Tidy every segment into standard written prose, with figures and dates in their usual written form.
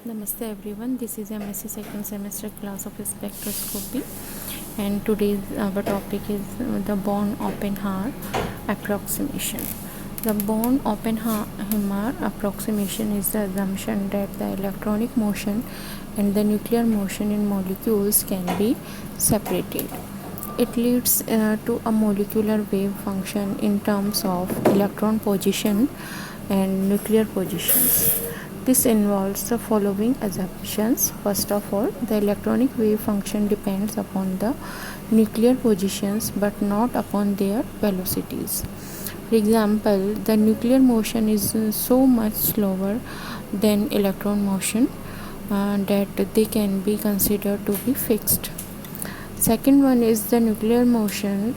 Namaste everyone, this is MSc second semester class of spectroscopy, and today's our topic is the Born-Oppenheimer approximation. The Born-Oppenheimer approximation is the assumption that the electronic motion and the nuclear motion in molecules can be separated. It leads to a molecular wave function in terms of electron position and nuclear positions. This involves the following assumptions. First of all, the electronic wave function depends upon the nuclear positions but not upon their velocities. For example, the nuclear motion is so much slower than electron motion that they can be considered to be fixed. Second one is the nuclear motion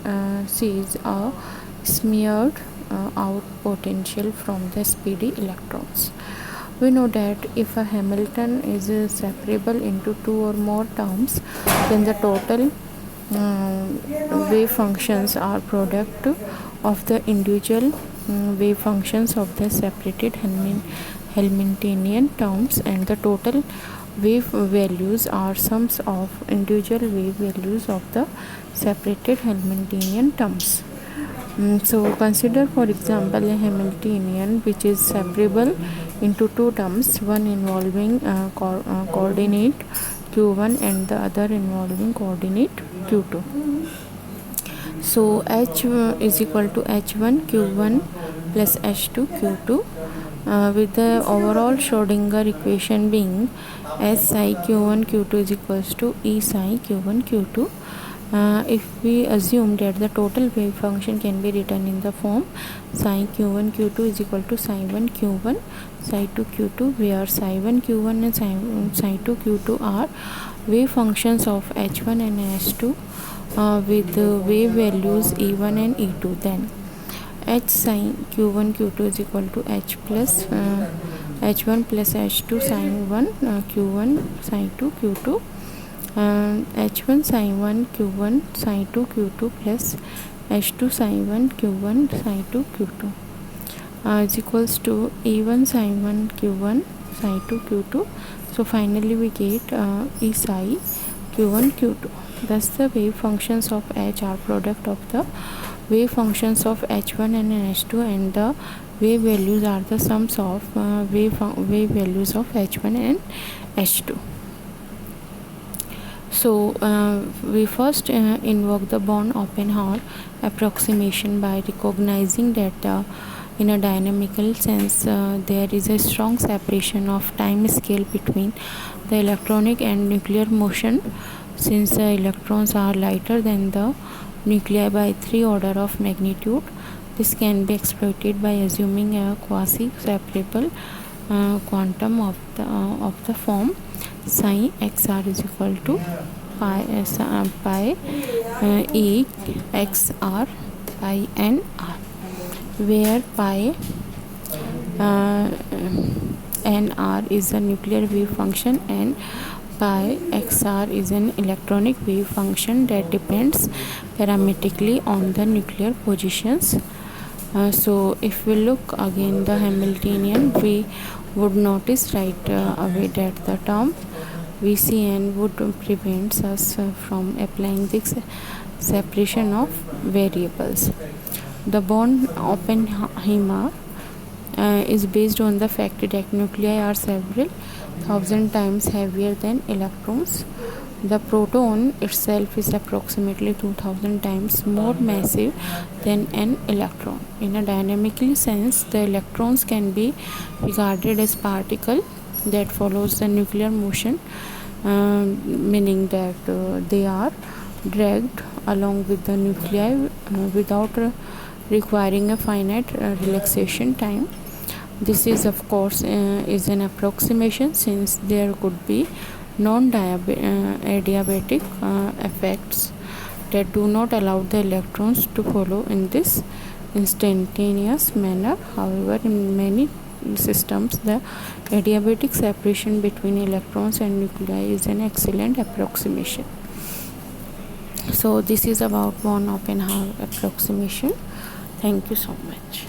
sees a smeared out potential from the speedy electrons. We know that if a Hamilton is separable into two or more terms, then the total wave functions are product of the individual wave functions of the separated Hamiltonian terms, and the total wave values are sums of individual wave values of the separated Hamiltonian terms. So consider, for example, a Hamiltonian which is separable into two terms, one involving coordinate q1 and the other involving coordinate q2. So h is equal to h1 q1 plus h2 q2, with the overall Schrodinger equation being s psi q1 q2 is equals to e psi q1 q2. If we assume that the total wave function can be written in the form psi q1 q2 is equal to psi 1 q1 psi 2 q2, where psi 1 q1 and psi 2 q2 are wave functions of h1 and h2 with the wave values e1 and e2, then h psi q1 q2 is equal to h plus h1 plus h2 psi 1 q1 psi 2 q2, h1 psi 1 q1 psi 2 q2 plus h2 psi 1 q1 psi 2 q2 is equals to e1 psi 1 q1 psi 2 q2. So finally we get e psi q1 q2. Thus the wave functions of h are product of the wave functions of h1 and h2, and the wave values are the sums of wave values of h1 and h2. So we first invoke the Born-Oppenheimer approximation by recognizing that in a dynamical sense there is a strong separation of time scale between the electronic and nuclear motion, since the electrons are lighter than the nuclei by 3 order of magnitude. This can be exploited by assuming a quasi-separable quantum of the form psi xr is equal to pi e xr pi n r, where pi nr is a nuclear wave function and pi xr is an electronic wave function that depends parametrically on the nuclear positions. So if we look again the Hamiltonian, we would notice right away that the term Vcn would prevent us from applying this separation of variables. The Born-Oppenheimer is based on the fact that nuclei are several thousand times heavier than electrons. The proton itself is approximately 2000 times more massive than an electron. In a dynamical sense, the electrons can be regarded as particles that follows the nuclear motion, meaning that they are dragged along with the nuclei without requiring a finite relaxation time. This is of course is an approximation, since there could be non-adiabatic effects that do not allow the electrons to follow in this instantaneous manner. However, in many systems, the adiabatic separation between electrons and nuclei is an excellent approximation. So this is about Born-Oppenheimer approximation. Thank you so much.